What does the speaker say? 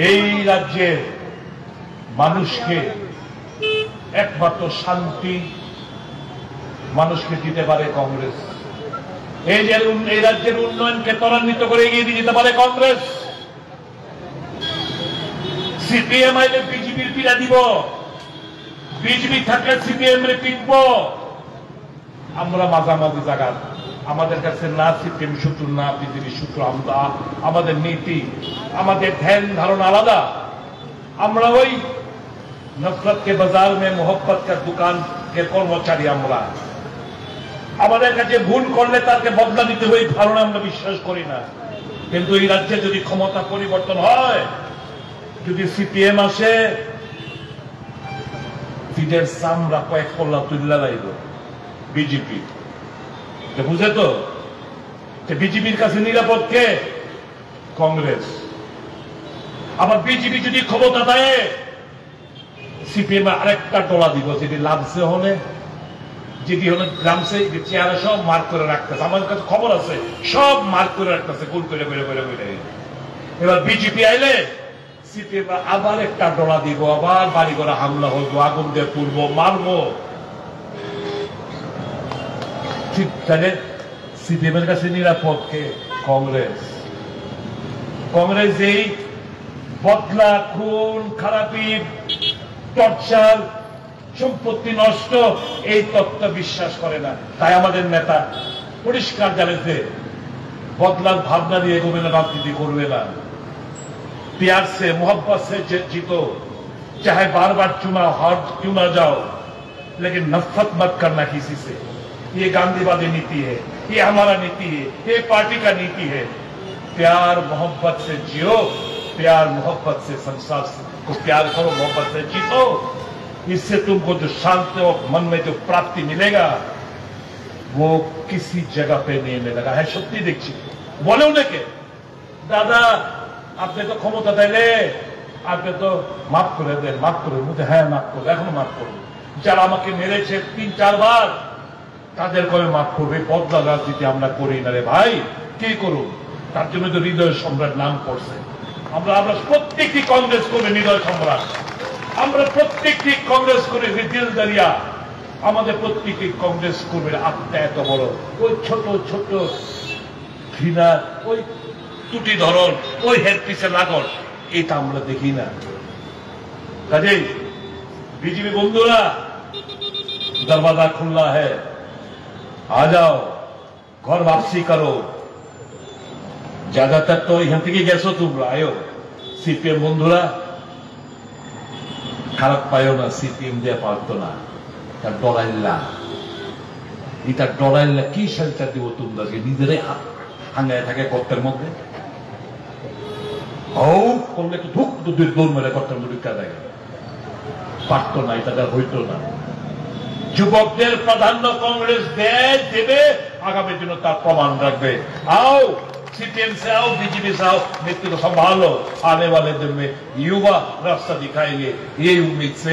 এই রাজ্যের মানুষকে একমাত্র শান্তি মানুষকে দিতে পারে কংগ্রেস। এই রাজ্যের উন্নয়নকে ত্বরান্বিত করে এগিয়ে দিয়ে যেতে পারে কংগ্রেস। সিপিএম আইলে বিজেপির পীড়া দিব, বিজেপি থাকলে সিপিএম রে পিটব। আমরা মাঝামাঝি জায়গা, আমাদের কাছে না সিপিএম শত্রু না বিজেপি শত্রু। আমরা আমাদের নীতি, আমাদের ধ্যান ধারণা আলাদা। আমরা ওই নফরত কে বাজার মে মোহব্বত কা দোকান কে কর্মচারী। আমরা আমাদের কাছে ভুল করলে তাকে বদলা দিতে হবে এই ধারণা আমরা বিশ্বাস করি না। কিন্তু এই রাজ্যে যদি ক্ষমতা পরিবর্তন হয়, যদি সিপিএম আসে, ফিডের সামরা কয়েক পল্লা তুল্লা লাইব বিজেপি। বুঝে তো বিজেপির কাছে নিরাপদ কে? কংগ্রেস। আবার বিজেপি যদি ক্ষমতা দেয়, সিপিএম আরেকটা টলা দিব, যেটি লাভছে হলে, যেটি হলে গ্রামসে চেয়ারে সব মার্ক করে রাখতেছে। আমাদের কাছে খবর আছে, সব মার্ক করে রাখতেছে, কুল করে করে করে করে। এবার বিজেপি আইলে সিপিএম আবার একটা ডলা দিব, আবার বাড়ি করে হামলা হইব, আগুন দিয়ে পুড়বো, মারবো। ঠিক তাহলে সিপিএম এর কাছে নিরাপদ কে? কংগ্রেস। কংগ্রেস এই বদলা, খুন খারাপি, টর্চার, সম্পত্তি নষ্ট এই তত্ত্ব বিশ্বাস করে না। তাই আমাদের নেতা পরিষ্কার জানেছে বদলার ভাবনা নিয়ে এগোবে না, রাজনীতি করবে না। प्यार से मोहब्बत से जीतो, चाहे बार बार क्यों ना जाओ, लेकिन नफरत मत करना किसी से। ये गांधीवादी नीति है, ये हमारा नीति है, ये पार्टी का नीति है। प्यार मोहब्बत से जियो, प्यार मोहब्बत से संसार से को प्यार करो, मोहब्बत से जीतो। इससे तुमको जो शांति और मन में जो प्राप्ति मिलेगा वो किसी जगह पे नहीं मिलेगा। है सत्य देखी बोले उन्हें दादा আপনি তো ক্ষমতা দিলে, আপনি তো মাফ করে দেন, মাফ করে মুখে হ্যাঁ মাফ করবে, এখনো মাফ করবে। যারা আমাকে মেরেছে ৩-৪ বার, তাদের কবে মাফ করবে? বদলা রাজনীতি আমরা করি না রে ভাই, কি করুন? তার জন্য তো হৃদয় সম্রাট নাম পড়ছে। আমরা প্রত্যেকটি কংগ্রেস করে হৃদয় সম্রাট, আমরা প্রত্যেকটি কংগ্রেস করে দিল দারিয়া। আমাদের প্রত্যেকটি কংগ্রেস কর্মীর আত্মা এত বড়, ওই ছোট ছোট ঘৃণা, ওই টুটি ধরন, ওই হেড পিছে লাগন, এটা আমরা দেখি না। কাজেই বিজেপি বন্ধুরা, দরवाजा खुला है, आ जाओ, घर वापसी करो। ज्यादातर तो এখান থেকে গেছো তোমরা, আয়ো। সিপিএম বন্ধুরা খারাপ পাইও না, সিপিএম দিয়ে পারতো না, তার ডরাইল্লা। এটা ডরাইল্লা কি শেল্টার দিব তোমরা? নিজেরাই হাঙ্গায় থাকে গর্তের মধ্যে। করলে তো ধুক দৌড় মেরে গর্তের মধ্যে দেয়, পারতো না, এটা হইতো না। যুবকদের প্রাধান্য কংগ্রেস দেবে, আগামী দিনে তার প্রমাণ রাখবে। आओ सीपीएम से आओ, बीजेपी से आओ, नेतृत्व संभालो। आने वाले दिन में युवा रास्ता दिखाएंगे, ये उम्मीद से